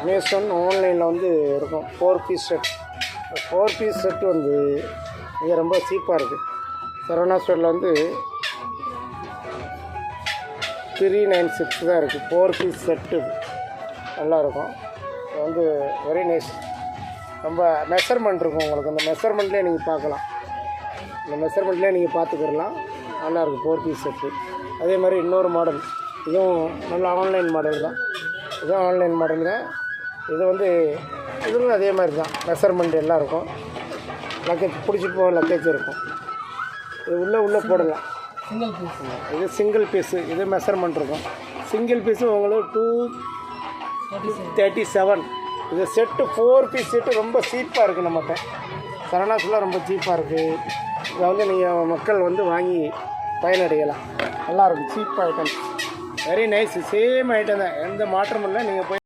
Amazon ஆன்லைனில் வந்து இருக்கும் 4 பீஸ் செட். 4 பீஸ் செட்டு வந்து இங்கே ரொம்ப சீப்பாக இருக்குது. சரவணா ஸ்டோரில் வந்து 396 தான் இருக்குது. 4 பீஸ் செட்டு நல்லாயிருக்கும். இது வந்து வெரி நைஸ். ரொம்ப மெஷர்மெண்ட் இருக்கும் உங்களுக்கு. அந்த மெஷர்மெண்ட்லேயே நீங்கள் பார்க்கலாம். இந்த மெஷர்மெண்ட்லேயே நீங்கள் பார்த்துக்கிடலாம். நல்லாயிருக்கும் 4 பீஸ் செட்டு. அதே மாதிரி இன்னொரு மாடல், இதுவும் நல்ல ஆன்லைன் மாடல் தான். இதுவும் ஆன்லைன் மாடல் தான். இது வந்து இதுவும் அதே மாதிரி தான். மெஷர்மெண்ட் எல்லாம் இருக்கும். லக்கேஜ் பிடிச்சிட்டு போக லக்கேஜ் இருக்கும். இது உள்ளே போடலாம். Single piece. இது சிங்கிள் பீஸு. இது மெஷர்மெண்ட் இருக்கும். சிங்கிள் பீஸு உங்களுக்கு 237. இது செட்டு 4 பீஸ் செட்டு ரொம்ப சீப்பாக இருக்குது நம்மகிட்ட. சரவணாஸில் ரொம்ப சீப்பாக இருக்குது. இதை வந்து நீங்கள் மக்கள் வந்து வாங்கி பயனடையலாம். நல்லாயிருக்கும். Cheap item, very nice. Same item தான், எந்த மாற்றமும் இல்லை. நீங்கள் போய்